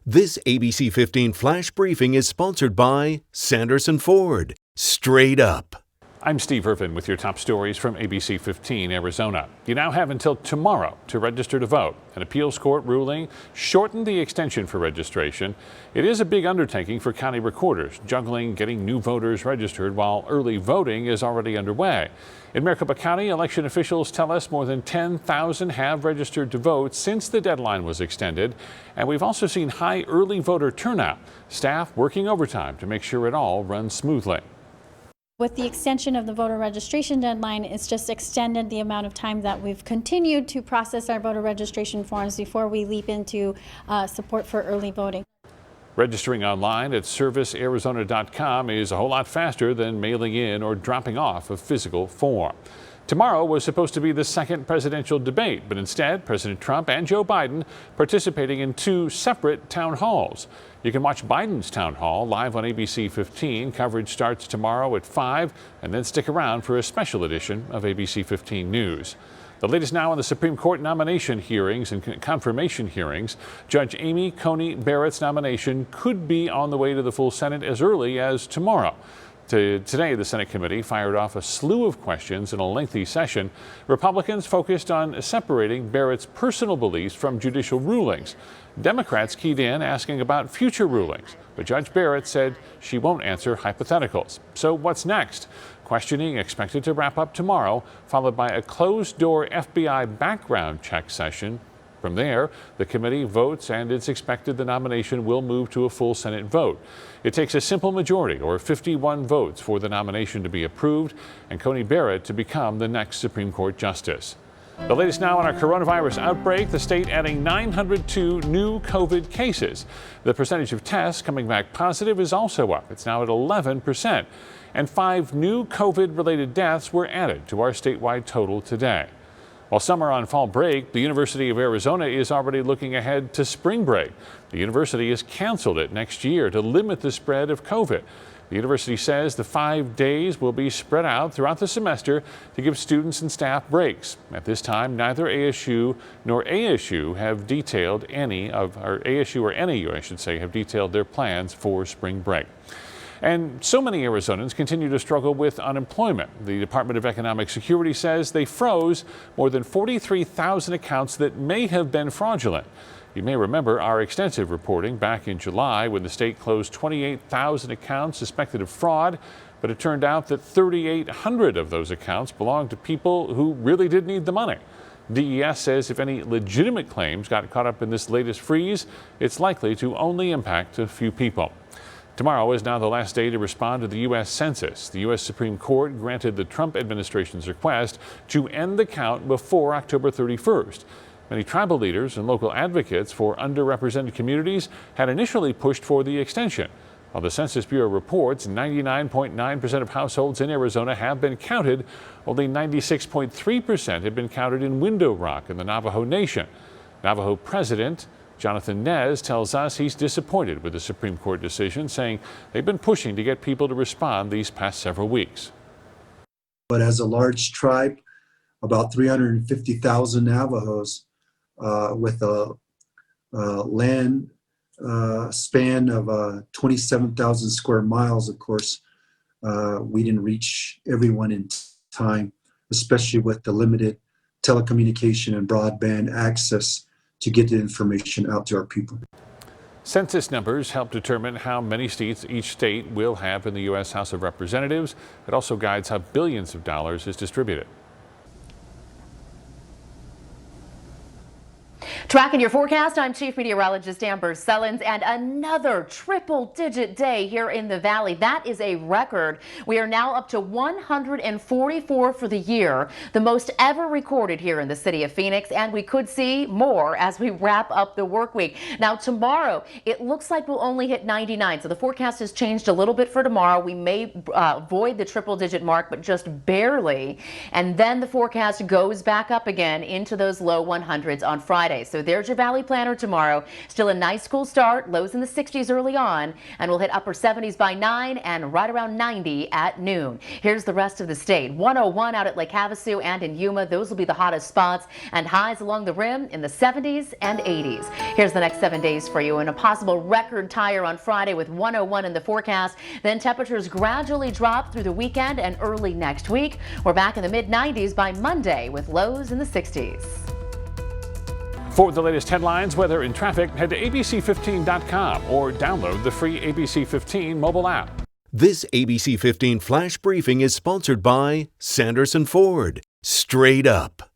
This ABC 15 Flash Briefing is sponsored by Sanderson Ford. Straight up. I'm Steve Irvin with your top stories from ABC15 Arizona. You now have until tomorrow to register to vote. An appeals court ruling shortened the extension for registration. It is a big undertaking for county recorders, juggling getting new voters registered while early voting is already underway. In Maricopa County, election officials tell us more than 10,000 have registered to vote since the deadline was extended. And we've also seen high early voter turnout. Staff working overtime to make sure it all runs smoothly. With the extension of the voter registration deadline, it's just extended the amount of time that we've continued to process our voter registration forms before we leap into support for early voting. Registering online at servicearizona.com is a whole lot faster than mailing in or dropping off a physical form. Tomorrow was supposed to be the second presidential debate, but instead, President Trump and Joe Biden participating in two separate town halls. You can watch Biden's town hall live on ABC 15. Coverage starts tomorrow at 5, and then stick around for a special edition of ABC 15 News. The latest now on the Supreme Court nomination hearings and confirmation hearings. Judge Amy Coney Barrett's nomination could be on the way to the full Senate as early as tomorrow. Today, the Senate committee fired off a slew of questions in a lengthy session. Republicans focused on separating Barrett's personal beliefs from judicial rulings. Democrats keyed in asking about future rulings, but Judge Barrett said she won't answer hypotheticals. So what's next? Questioning expected to wrap up tomorrow, followed by a closed-door FBI background check session. From there, the committee votes, and it's expected the nomination will move to a full Senate vote. It takes a simple majority, or 51 votes, for the nomination to be approved and Coney Barrett to become the next Supreme Court justice. The latest now on our coronavirus outbreak, the state adding 902 new COVID cases. The percentage of tests coming back positive is also up. It's now at 11%. And 5 new COVID-related deaths were added to our statewide total today. While some are on fall break, the University of Arizona is already looking ahead to spring break. The university has canceled it next year to limit the spread of COVID. The university says the 5 days will be spread out throughout the semester to give students and staff breaks. At this time, neither ASU nor ASU have detailed have detailed their plans for spring break. And so many Arizonans continue to struggle with unemployment. The Department of Economic Security says they froze more than 43,000 accounts that may have been fraudulent. You may remember our extensive reporting back in July when the state closed 28,000 accounts suspected of fraud, but it turned out that 3,800 of those accounts belonged to people who really did need the money. DES says if any legitimate claims got caught up in this latest freeze, it's likely to only impact a few people. Tomorrow is now the last day to respond to the U.S. Census. The U.S. Supreme Court granted the Trump administration's request to end the count before October 31st. Many tribal leaders and local advocates for underrepresented communities had initially pushed for the extension. While the Census Bureau reports 99.9% of households in Arizona have been counted, only 96.3% have been counted in Window Rock in the Navajo Nation. Navajo President Jonathan Nez tells us he's disappointed with the Supreme Court decision, saying they've been pushing to get people to respond these past several weeks. But as a large tribe, about 350,000 Navajos with a land span of 27,000 square miles, of course, we didn't reach everyone in time, especially with the limited telecommunication and broadband access to get the information out to our people. Census numbers help determine how many seats each state will have in the U.S. House of Representatives. It also guides how billions of dollars is distributed. Tracking your forecast, I'm Chief Meteorologist Amber Sellens, and another triple-digit day here in the Valley. That is a record. We are now up to 144 for the year, the most ever recorded here in the city of Phoenix, and we could see more as we wrap up the work week. Now, tomorrow, it looks like we'll only hit 99, so the forecast has changed a little bit for tomorrow. We may avoid the triple-digit mark, but just barely, and then the forecast goes back up again into those low 100s on Friday. So there's your Valley Planner tomorrow. Still a nice cool start, lows in the 60s early on, and we'll hit upper 70s by 9 and right around 90 at noon. Here's the rest of the state. 101 out at Lake Havasu and in Yuma. Those will be the hottest spots, and highs along the rim in the 70s and 80s. Here's the next 7 days for you, and a possible record tire on Friday with 101 in the forecast. Then temperatures gradually drop through the weekend and early next week. We're back in the mid-90s by Monday with lows in the 60s. For the latest headlines, weather, and traffic, head to ABC15.com or download the free ABC15 mobile app. This ABC 15 Flash Briefing is sponsored by Sanderson Ford. Straight up.